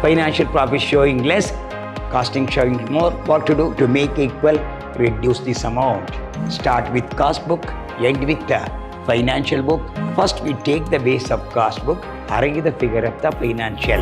Financial profit showing less, costing showing more. What to do? To make equal, reduce this amount. Start with cost book, end with the financial book. First we take the base of cost book, arrange the figure of the financial.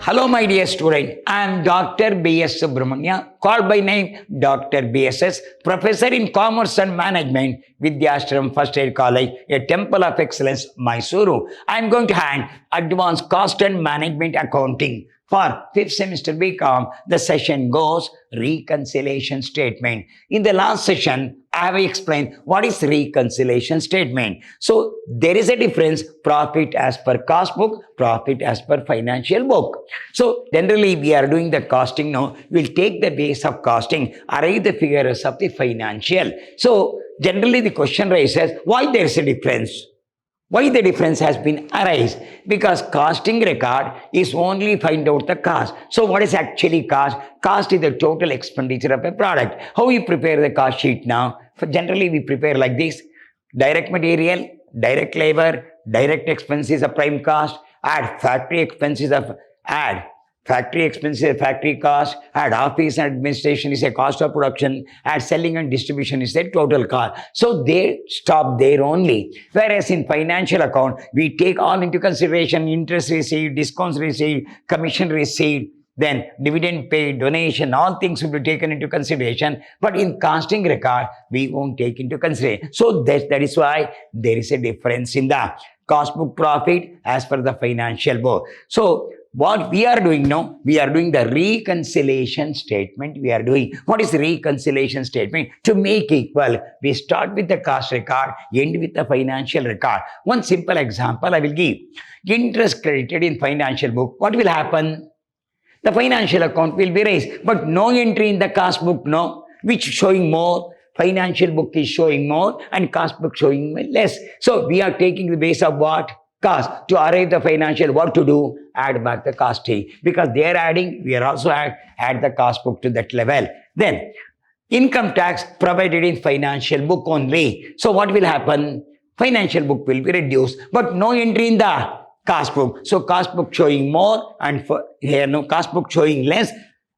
Hello my dear student, I am Dr. B.S. Subramania, called by name Dr. B.S.S., Professor in Commerce and Management, Vidyashram First Aid College, a Temple of Excellence, Mysuru. I am going to hand Advanced Cost and Management Accounting. For 5th semester BCom, the session goes reconciliation statement. In the last session, I have explained what is reconciliation statement. So there is a difference, profit as per cost book, profit as per financial book. So generally we are doing the costing now. We'll take the base of costing, arrange the figures of the financial. So generally the question raises, why there is a difference? Why the difference has been arise? Because costing record is only find out the cost. So what is actually cost? Cost is the total expenditure of a product. How we prepare the cost sheet now? Generally we prepare like this. Direct material, direct labor, direct expenses of prime cost, add factory expenses of factory cost, add office and administration is a cost of production, add selling and distribution is a total cost. So they stop there only. Whereas in financial account, we take all into consideration: interest received, discounts received, commission received, then dividend paid, donation, all things will be taken into consideration. But in costing record, we won't take into consideration. So that is why there is a difference in the cost book profit as per the financial book. So what we are doing now, we are doing the reconciliation statement. We are doing, what is reconciliation statement? To make equal, we start with the cost record, end with the financial record. One simple example I will give. Interest credited in financial book. What will happen? The financial account will be raised, but no entry in the cost book, no, which showing more. Financial book is showing more and cost book showing less. So we are taking the base of what? Cost. To arrive the financial, what to do? Add back the costing. Because they are adding, we are also add the cost book to that level. Then, income tax provided in financial book only. So what will happen? Financial book will be reduced, but no entry in the cost book. So cost book showing more and here no cost book showing less.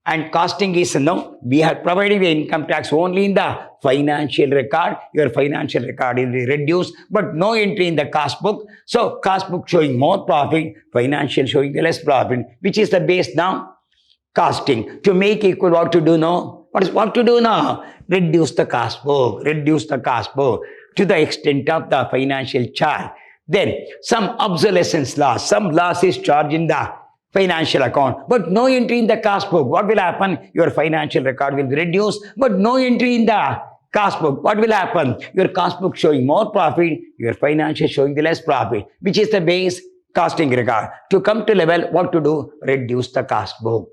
And costing is no, we are providing the income tax only in the financial record. Your financial record will be reduced, but no entry in the cost book. So cost book showing more profit, financial showing the less profit, which is the base now. Costing. To make equal, what to do now? What to do now? Reduce the cost book. Reduce the cost book to the extent of the financial charge. Then some obsolescence loss. Some loss is charged in the financial account, but no entry in the cost book. What will happen? Your financial record will be reduced, but no entry in the cost book. What will happen? Your cost book showing more profit, your financial showing the less profit, which is the base costing record. To come to level, what to do? Reduce the cost book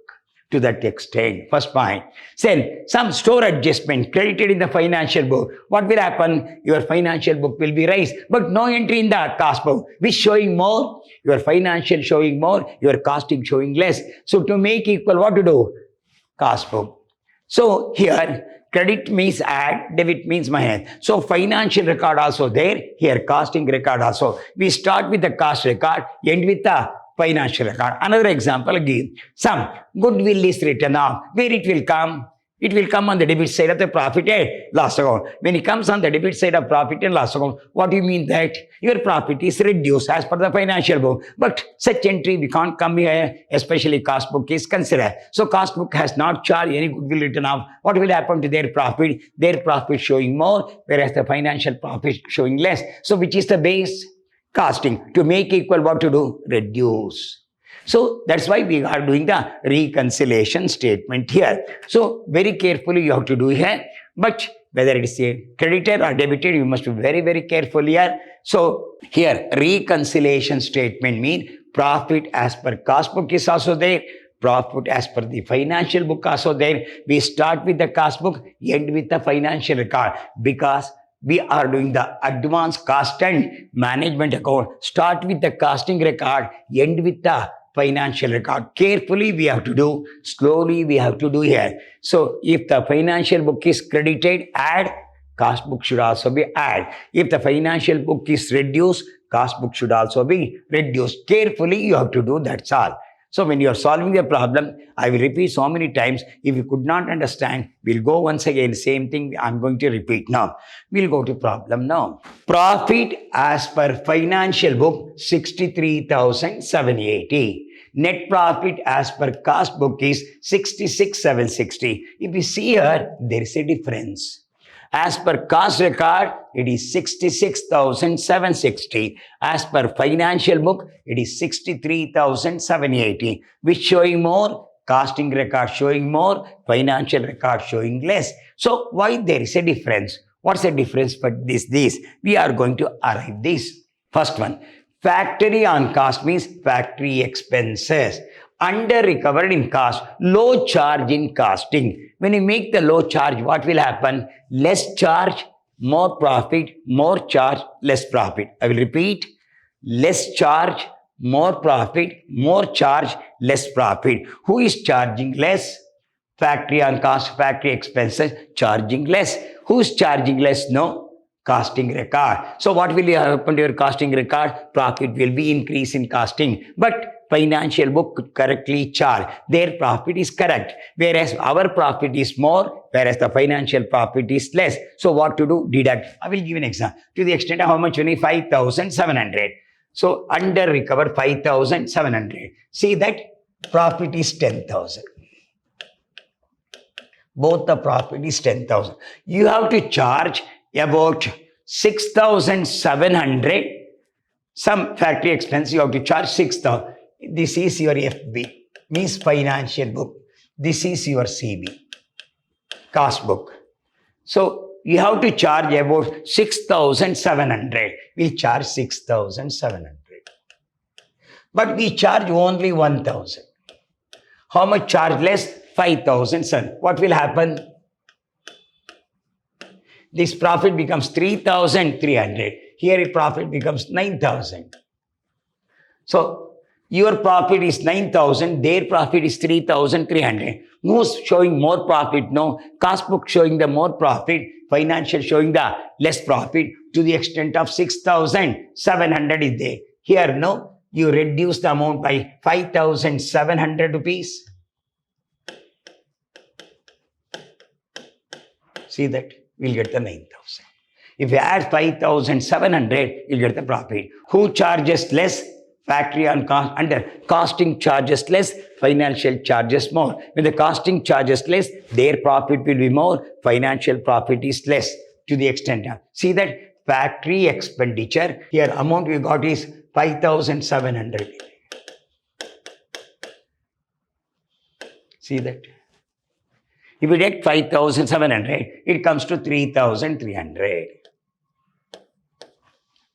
to that extent. First point. Then some store adjustment credited in the financial book. What will happen? Your financial book will be raised, but no entry in the cost book. Which showing more? Your financial showing more, your costing showing less. So to make equal, what to do? Cost book. So here, credit means add, debit means minus. So financial record also there, here costing record also. We start with the cost record, end with the financial record. Another example again. Some goodwill is written off. Where it will come? It will come on the debit side of the profit and loss account. When it comes on the debit side of profit and loss account, what do you mean that? Your profit is reduced as per the financial book. But such entry we can't come here, especially cost book is considered. So cost book has not charged any goodwill written off. What will happen to their profit? Their profit showing more, whereas the financial profit showing less. So which is the base? Costing. To make equal, what to do? Reduce. So that's why we are doing the reconciliation statement here. So very carefully you have to do here. But whether it is a credited or debited, you must be very, very careful here. So here reconciliation statement means profit as per cost book is also there. Profit as per the financial book also there. We start with the cost book, end with the financial record, because we are doing the advanced cost and management account. Start with the costing record, end with the financial record. Carefully we have to do, slowly we have to do here. So if the financial book is credited, add, cost book should also be added. If the financial book is reduced, cost book should also be reduced. Carefully, you have to do, that's all. So when you are solving the problem, I will repeat so many times. If you could not understand, we'll go once again, same thing I'm going to repeat now. We'll go to problem now. Profit as per financial book, 63,780. Net profit as per cost book is 66,760. If you see here, there is a difference. As per cost record, it is 66,760. As per financial book, it is 63,780. Which showing more? Costing record showing more, financial record showing less. So why there is a difference? What's the difference for this? We are going to arrive this. First one, factory on cost means factory expenses. Under recovered in cost, low charge in costing. When you make the low charge, what will happen? Less charge, more profit, more charge, less profit. I will repeat. Less charge, more profit, more charge, less profit. Who is charging less? Factory on cost, factory expenses, charging less. Who is charging less? No. Costing record. So what will happen to your costing record? Profit will be increase in costing. But financial book could correctly charge. Their profit is correct. Whereas our profit is more, whereas the financial profit is less. So what to do? Deduct. I will give an example. To the extent of how much only? 5,700. So under recover 5,700. See that profit is 10,000. Both the profit is 10,000. You have to charge about 6,700. Some factory expense you have to charge 6,000. This is your FB, means financial book. This is your CB, cost book. So you have to charge about 6,700. We charge 6,700. But we charge only 1,000. How much charge less? 5,000. What will happen? This profit becomes 3,300. Here profit becomes 9,000. So your profit is 9,000, their profit is 3,300. Who's showing more profit? No. Cost book showing the more profit, financial showing the less profit to the extent of 6,700 is there. Here, no, you reduce the amount by 5,700 rupees. See that? We'll get the 9,000. If you add 5,700, you'll get the profit. Who charges less? Factory on cost. Under costing charges less, financial charges more. When the costing charges less, their profit will be more, financial profit is less to the extent of. See that factory expenditure, here amount we got is 5,700. See that? If you take 5,700, it comes to 3,300.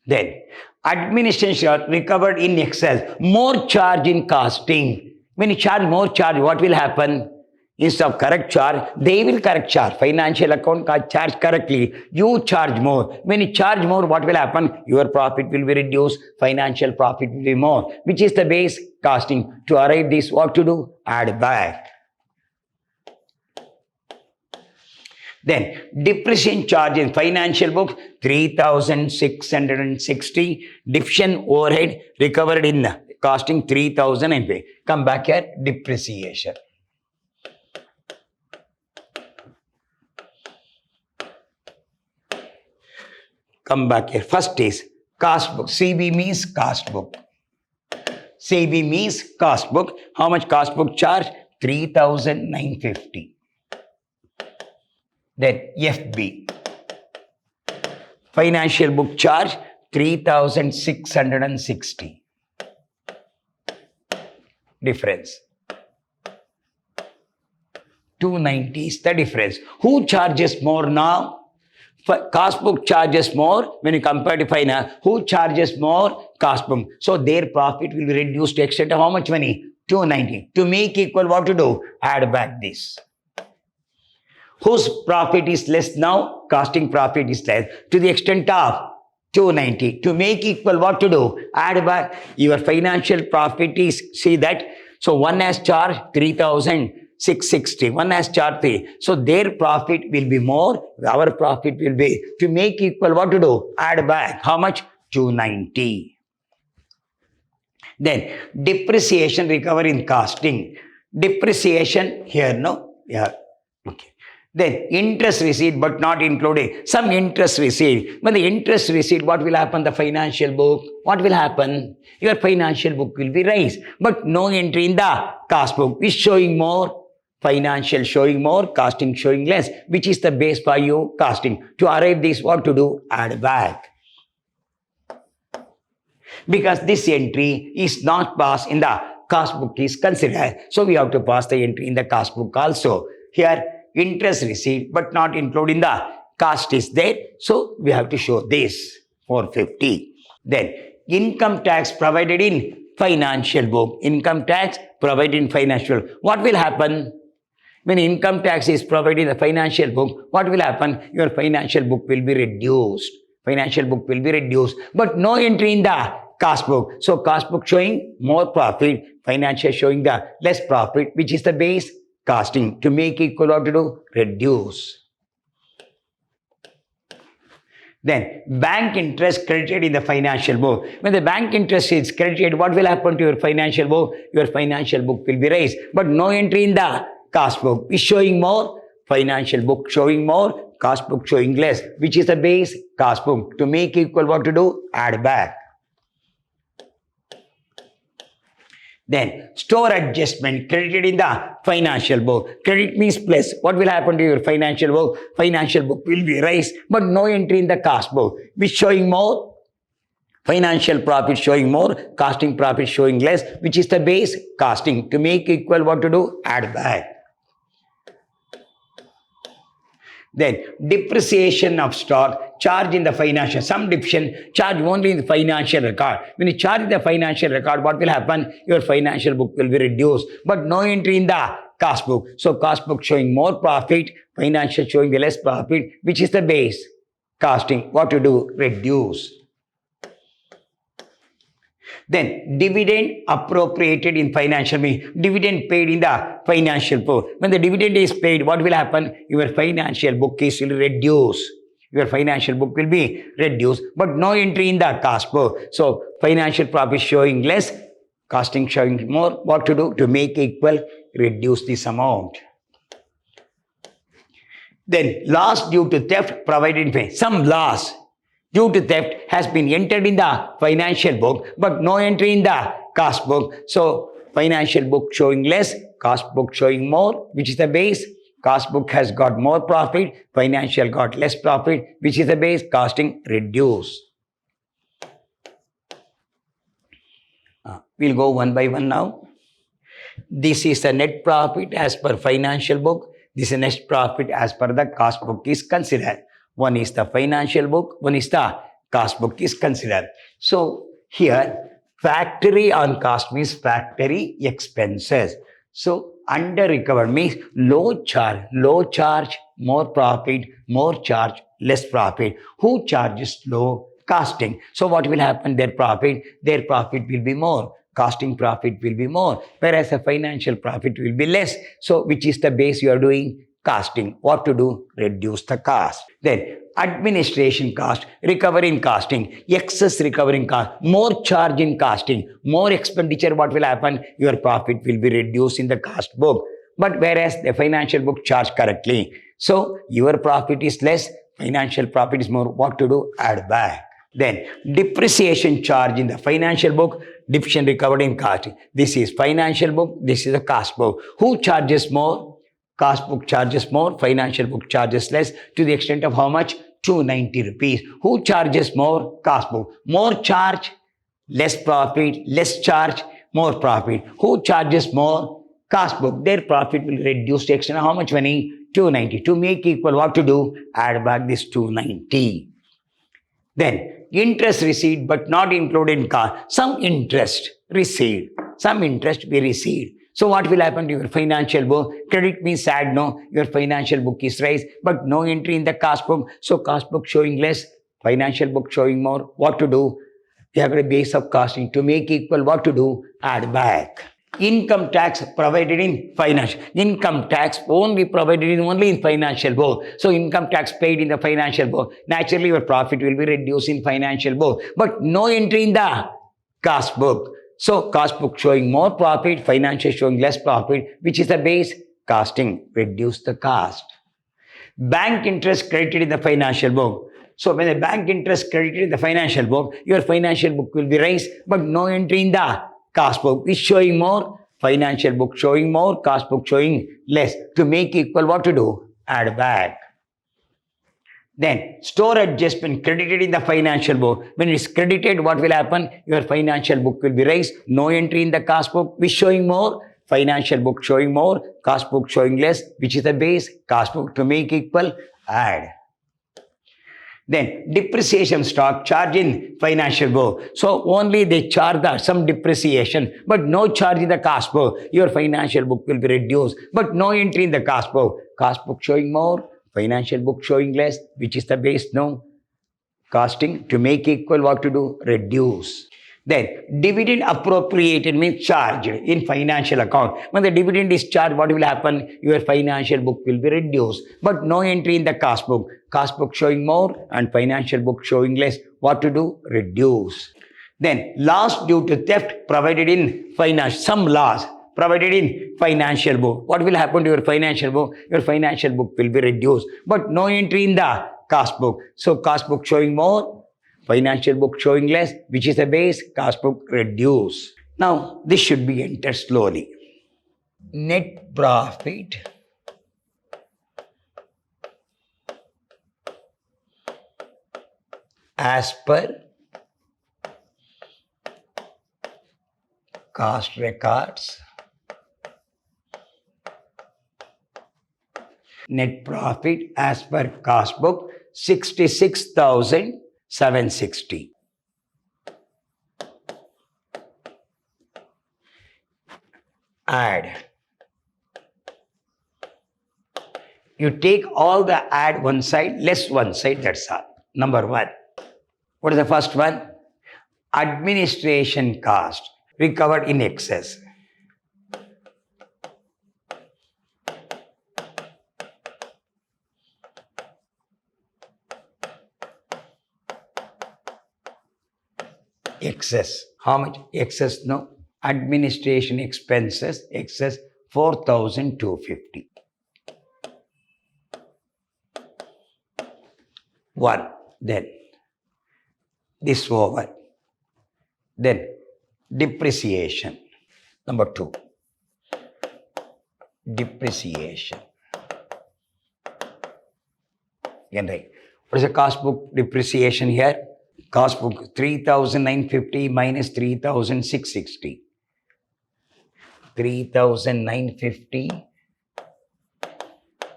Then, administration recovered in excess, more charge in costing. When you charge more charge, what will happen? Instead of correct charge, they will correct charge. Financial account charge correctly. You charge more. When you charge more, what will happen? Your profit will be reduced. Financial profit will be more. Which is the base? Costing. To arrive this, what to do? Add back. Then depreciation charge in financial book 3,660. Depreciation overhead recovered in costing 3,000 and pay. Come back here, depreciation. Come back here. First is cost book. CB means cost book. CB means cost book. How much cost book charge? 3,950. Then FB. Financial book charge 3,660. Difference. 290 is the difference. Who charges more now? Cost book charges more when you compare to finance. Who charges more? Cost book. So their profit will be reduced to extent of how much money? 290. To make equal, what to do? Add back this. Whose profit is less now? Costing profit is less. To the extent of 290. To make equal, what to do? Add back. Your financial profit is, see that. So one has charged 3,000. 660. One has charged 3. So their profit will be more. Our profit will be, to make equal, what to do? Add back. How much? 290. Then depreciation recovery in costing. Depreciation here, no? Yeah. Okay. Then interest received but not included. Some interest received. When the interest received, what will happen? The financial book. What will happen? Your financial book will be raised. But no entry in the cost book. Is showing more. Financial showing more. Costing showing less. Which is the base for you? Costing. To arrive this, what to do? Add back. Because this entry is not passed in the cost book is considered. So we have to pass the entry in the cost book also. Here, interest received but not included in the cost is there. So we have to show this 450. Then income tax provided in financial book. Income tax provided in financial. What will happen? When income tax is provided in the financial book, what will happen? Your financial book will be reduced. Financial book will be reduced. But no entry in the cost book. So cost book showing more profit. Financial showing the less profit, which is the base. Costing. To make equal, what to do? Reduce. Then bank interest credited in the financial book. When the bank interest is credited, what will happen to your financial book? Your financial book will be raised. But no entry in the cost book. Is showing more. Financial book showing more. Cost book showing less. Which is the base? Cost book. To make equal, what to do? Add back. Then store adjustment credited in the financial book. Credit means plus. What will happen to your financial book? Financial book will be raised, but no entry in the cost book. Which showing more? Financial profit showing more. Costing profit showing less. Which is the base? Costing. To make equal, what to do? Add back. Then depreciation of stock, charge in the financial. Some depreciation charge only in the financial record. When you charge the financial record, what will happen? Your financial book will be reduced, but no entry in the cost book. So cost book showing more profit, financial showing the less profit, which is the base. Costing, what to do? Reduce. Then dividend appropriated in financial means dividend paid in the financial book. When the dividend is paid, what will happen? Your financial book is will reduce. Your financial book will be reduced, but no entry in the cost book. So financial profit showing less, costing showing more. What to do? To make equal, reduce this amount. Then loss due to theft provided in pay. Some loss due to theft has been entered in the financial book, but no entry in the cost book. So financial book showing less, cost book showing more, which is the base. Cost book has got more profit, financial got less profit, which is the base. Costing reduce. We'll go one by one now. This is the net profit as per financial book. This is net profit as per the cost book is considered. One is the financial book, one is the cost book is considered. So here, factory on cost means factory expenses. So under recovered means low charge, more profit, more charge, less profit. Who charges low? Costing. So what will happen? Their profit will be more. Costing profit will be more. Whereas the financial profit will be less. So which is the base you are doing? Costing. What to do? Reduce the cost. Then administration cost, recovery in costing, excess recovery in cost, more charge in costing, more expenditure. What will happen? Your profit will be reduced in the cost book. But whereas the financial book charged correctly. So your profit is less, financial profit is more. What to do? Add back. Then depreciation charge in the financial book, depreciation recovered in cost. This is financial book, this is the cost book. Who charges more? Cost book charges more, financial book charges less, to the extent of how much? 290 rupees. Who charges more? Cost book. More charge, less profit, less charge, more profit. Who charges more? Cost book. Their profit will reduce to the extent of how much money? 290. To make equal, what to do? Add back this 290. Then interest received but not included in cost. Some interest received, some interest we received. So what will happen to your financial book? Credit means add, no. Your financial book is raised, but no entry in the cost book. So cost book showing less, financial book showing more. What to do? You have a base of costing. To make equal, what to do? Add back. Income tax provided in financial. Income tax only provided in only in financial book. So income tax paid in the financial book. Naturally, your profit will be reduced in financial book, but no entry in the cost book. So cost book showing more profit, financial showing less profit, which is the base costing. Reduce the cost. Bank interest credited in the financial book. So when the bank interest credited in the financial book, your financial book will be raised, but no entry in the cost book is showing more, financial book showing more, cost book showing less. To make equal, what to do? Add back. Then store adjustment credited in the financial book. When it's credited, what will happen? Your financial book will be raised. No entry in the cost book, which showing more. Financial book showing more, cost book showing less, which is the base. Cost book to make equal, add. Then depreciation stock charge in financial book. So only they charge some depreciation, but no charge in the cost book. Your financial book will be reduced, but no entry in the cost book. Cost book showing more, financial book showing less, which is the base. No costing to make equal, what to do? Reduce. Then dividend appropriated means charged in financial account. When the dividend is charged, what will happen? Your financial book will be reduced, but no entry in the cost book. Cost book showing more and financial book showing less. What to do? Reduce. Then loss due to theft provided in finance. Some loss provided in financial book. What will happen to your financial book? Your financial book will be reduced, but no entry in the cost book. So cost book showing more, financial book showing less, which is the base. Cost book reduce. Now this should be entered slowly. Net profit as per cost records. Net profit as per cost book 66,760. Add. You take all the add one side, less one side, that's all. Number one. What is the first one? Administration cost recovered in excess. Excess. How much excess? No. Administration expenses, excess 4,250. One. Then this over. Then depreciation. Number two. Depreciation. Again, right. What is the cost book depreciation here? Cost book 3,950 minus 3,660. 3,950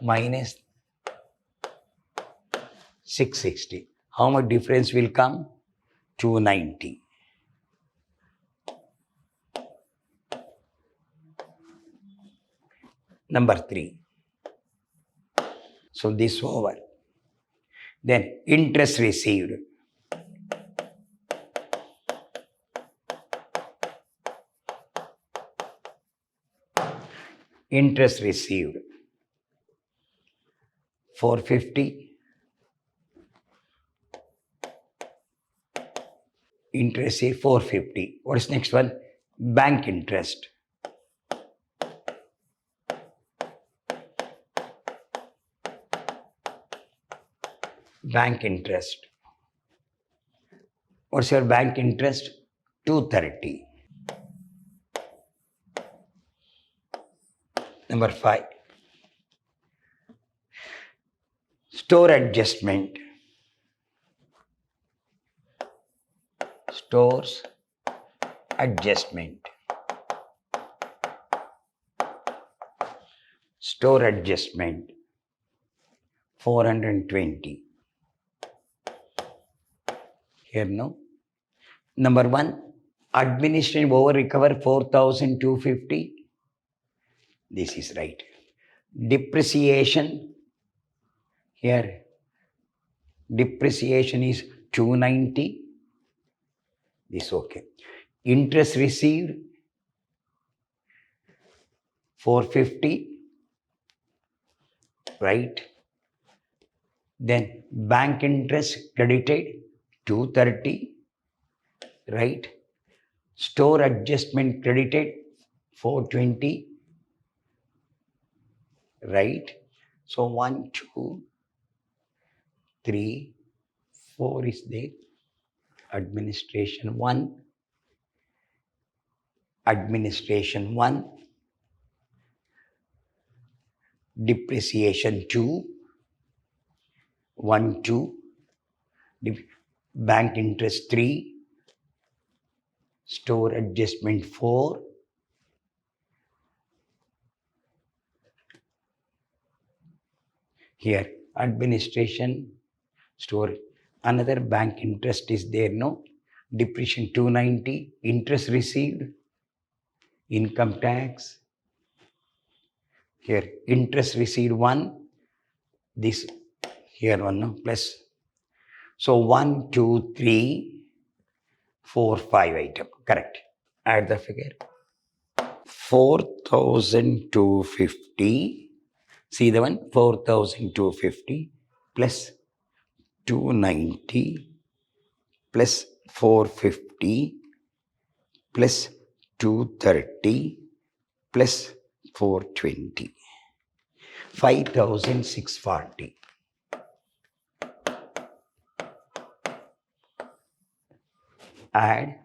minus 660. How much difference will come? 290. Number three. So this over. Then interest received. Interest received 450. Interest is 450. What is next one? Bank interest. Bank interest. What's your bank interest? 230. Number five. Store adjustment. Stores adjustment. Store adjustment 420. Here no. Number one, administrative over recover 4,250. This is right. Depreciation. Here, depreciation is 290. This okay. Interest received 450, right? Then bank interest credited 230, right? Store adjustment credited 420, right? So 1, 2, 3, 4 is there. Administration 1, administration 1, depreciation 2, 1, 2, bank interest 3, store adjustment 4, here administration, store, another bank interest is there, no? Depreciation 290, interest received, income tax, here interest received 1, this here 1, no? Plus. So 1, 2, 3, 4, 5 item, correct. Add the figure. 4,250. See the one? 4,250 plus 290 plus 450 plus 230 plus 420. 5,640. Add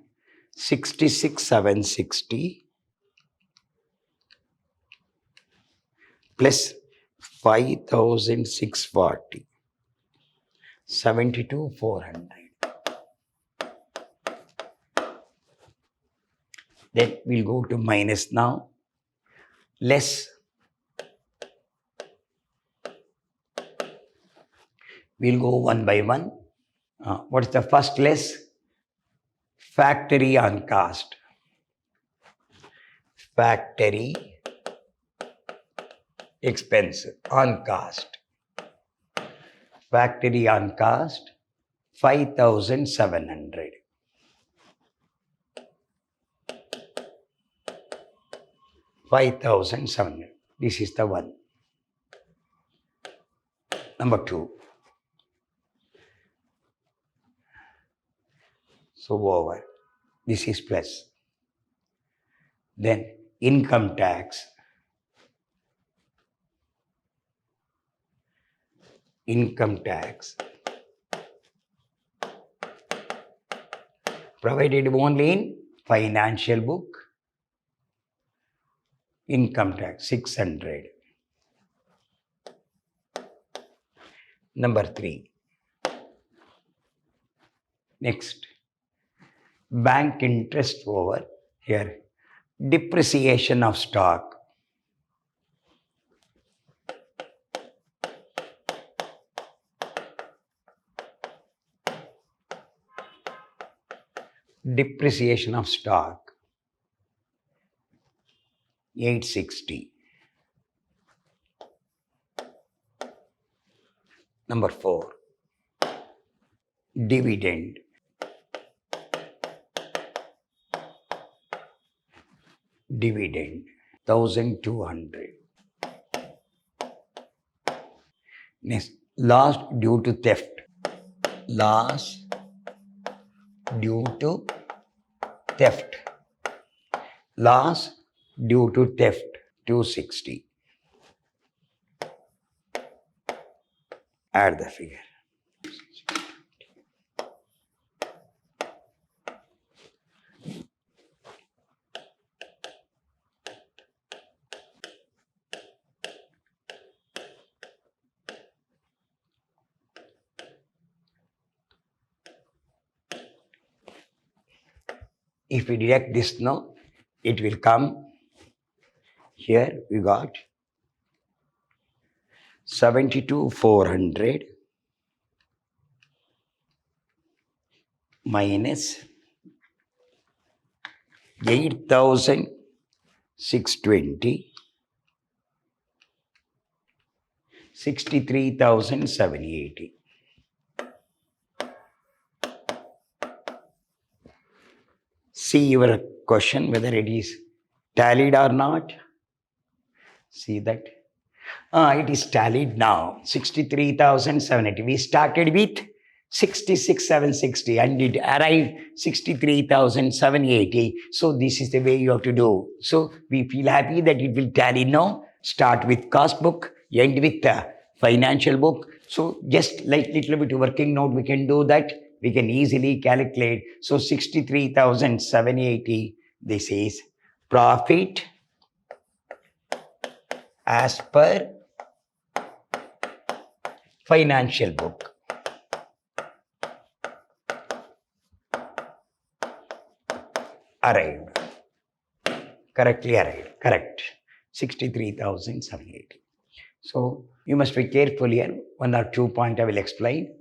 66,760 plus 5,640. 72,400. Then we'll go to minus now. Less. We'll go one by one. What's the first less? Factory on cost. Factory expense on cost. Factory on cost 5,700. This is the one. Number 2. So over. This is plus. Then income tax. Income tax. Provided only in financial book. Income tax 600. Number 3. Next. Bank interest over here. Depreciation of stock. Depreciation of stock 860. Number 4. Dividend. Dividend 1,200. Next, loss due to theft. Loss due to theft. Loss due to theft 260. Add the figure. If we deduct this now, it will come. Here we got 72,400 minus 8,620, 63,780. See your question whether it is tallied or not. See that? It is tallied now, 63,780. We started with 66,760 and it arrived 63,780. So this is the way you have to do. So we feel happy that it will tally now. Start with cost book, end with the financial book. So just like little bit working note, we can do that. We can easily calculate. So 63,780, this is profit as per financial book. Arrived. Correctly arrived. Correct. 63,780. So you must be careful here. One or two points I will explain.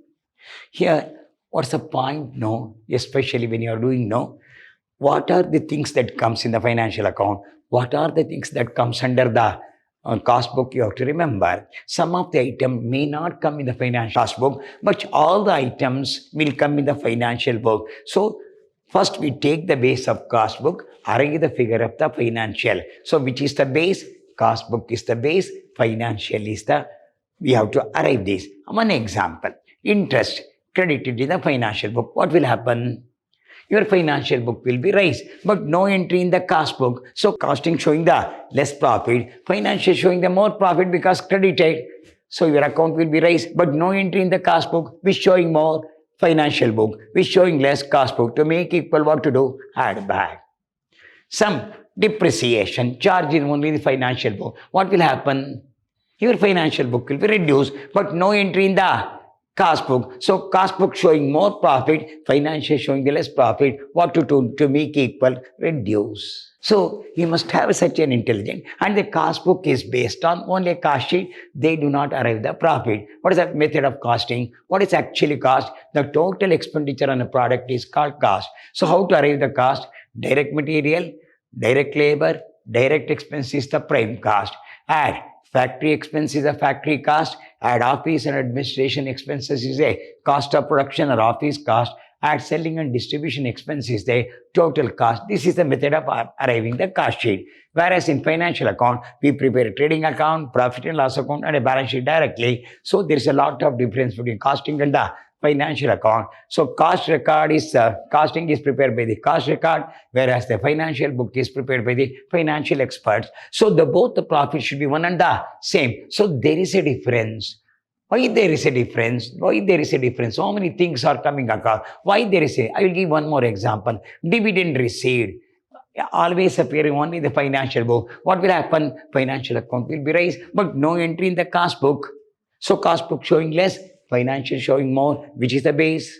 Here, what's the point? No, especially when you are doing no. What are the things that comes in the financial account? What are the things that comes under the cost book? You have to remember. Some of the item may not come in the financial cost book, but all the items will come in the financial book. So first we take the base of cost book, arrive the figure of the financial. So which is the base? Cost book is the base, financial is the, we have to arrive this. One example, interest credited in the financial book. What will happen? Your financial book will be raised, but no entry in the cost book. So costing showing the less profit, financial showing the more profit because credited. So your account will be raised, but no entry in the cost book, which showing more financial book, which showing less cost book. To make equal, what to do? Add back. Some depreciation charge in only the financial book. What will happen? Your financial book will be reduced, but no entry in the cost book. So cost book showing more profit, financial showing the less profit. What to do to make equal? Reduce. So you must have such an intelligence. And the cost book is based on only a cost sheet. They do not arrive the profit. What is the method of costing? What is actually cost? The total expenditure on a product is called cost. So how to arrive the cost? Direct material, direct labor, direct expense is the prime cost. Add factory expense is a factory cost. Add office and administration expenses is a cost of production or office cost. Add selling and distribution expense is the total cost. This is the method of arriving the cost sheet. Whereas in financial account, we prepare a trading account, profit and loss account and a balance sheet directly. So there is a lot of difference between costing and the financial account. So cost record is, costing is prepared by the cost record, whereas the financial book is prepared by the financial experts. So both the profit should be one and the same. So there is a difference. Why there is a difference? Why there is a difference? So many things are coming across. Why there is a, I will give one more example. Dividend received. Always appearing only in the financial book. What will happen? Financial account will be raised, but no entry in the cost book. So cost book showing less, financial showing more, which is the base.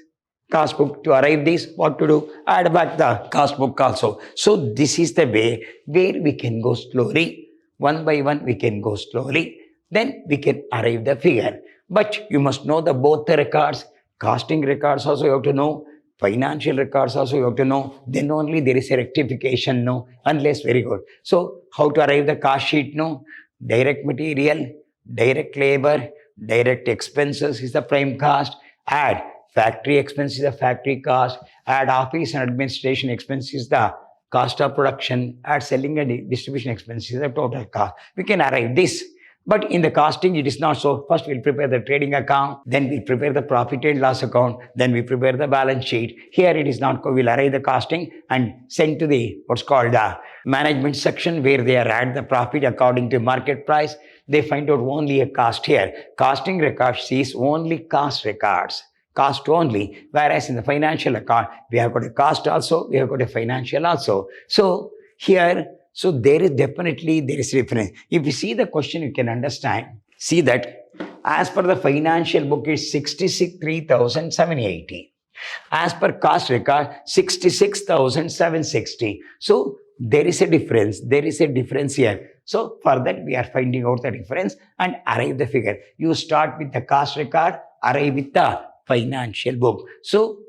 Cost book, to arrive this, what to do? Add back the cost book also. So this is the way where we can go slowly. One by one we can go slowly. Then we can arrive the figure. But you must know the both the records. Costing records also you have to know. Financial records also you have to know. Then only there is a rectification, no. Unless, very good. So how to arrive the cost sheet, no. Direct material, direct labor, direct expenses is the prime cost. Add factory expense is the factory cost. Add office and administration expense is the cost of production. Add selling and distribution expense is the total cost. We can arrive this. But in the costing, it is not so. First, we'll prepare the trading account. Then we prepare the profit and loss account. Then we prepare the balance sheet. Here, it is not. We'll arrive the costing and send to the what's called the management section where they are add the profit according to market price. They find out only a cost here. Costing record sees only cost records. Cost only. Whereas in the financial account, we have got a cost also. We have got a financial also. So here, so there is definitely, there is difference. If you see the question, you can understand. See that as per the financial book is 63,780. As per cost record, 66,760. So there is a difference. There is a difference here. So for that, we are finding out the difference and arrive the figure. You start with the cost record, arrive with the financial book. So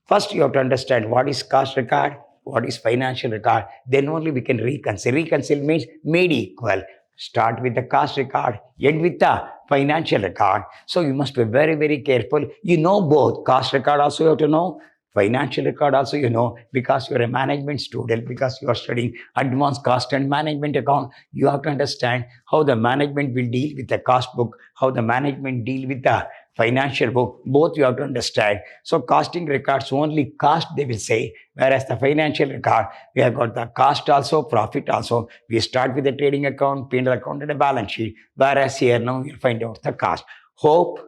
first you have to understand what is cost record, what is financial record, then only we can reconcile. Reconcile means made equal. Start with the cost record, end with the financial record. So you must be very, very careful. You know both. Cost record also you have to know. Financial record also, because you're a management student, because you are studying advanced cost and management account, you have to understand how the management will deal with the cost book, how the management deal with the financial book. Both you have to understand. So costing records only cost they will say, whereas the financial record, we have got the cost also, profit also. We start with the trading account, P&L account, and a balance sheet. Whereas here now you'll find out the cost. Hope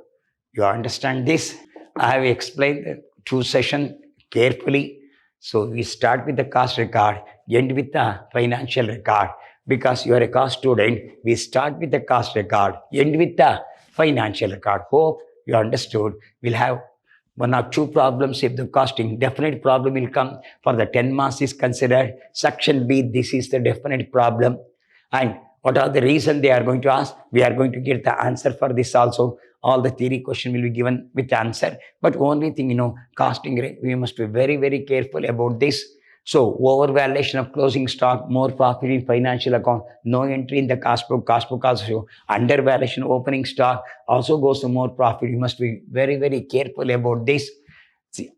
you understand this. I have explained the two sessions carefully. So we start with the cost record, end with the financial record. Because you are a cost student, we start with the cost record, end with the financial record. Hope you understood. We'll have one or two problems if the costing. Definite problem will come for the 10 marks is considered. Section B, this is the definite problem. And what are the reasons they are going to ask? We are going to get the answer for this also. All the theory question will be given with the answer. But only thing, costing rate, we must be very, very careful about this. So overvaluation of closing stock, more profit in financial account, no entry in the cost book also. Undervaluation of opening stock also goes to more profit. You must be very, very careful about this. See,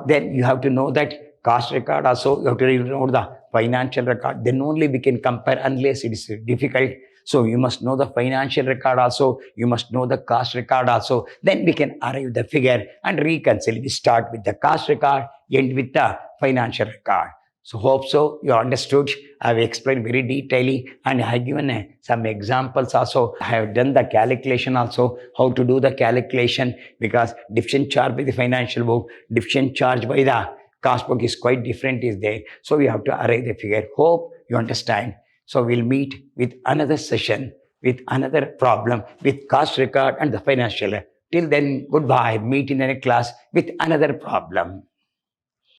then you have to know that cost record also, you have to know the financial record. Then only we can compare unless it is difficult. So you must know the financial record also, you must know the cost record also. Then we can arrive the figure and reconcile. We start with the cost record, end with the financial record. So hope so you understood. I have explained very detailedly and I have given some examples also. I have done the calculation also, how to do the calculation, because deficient charge by the financial book, deficient charge by the cost book is quite different is there. So we have to arrive the figure. Hope you understand. So we'll meet with another session, with another problem, with cost record and the financial. Till then, goodbye. Meet in the next class with another problem.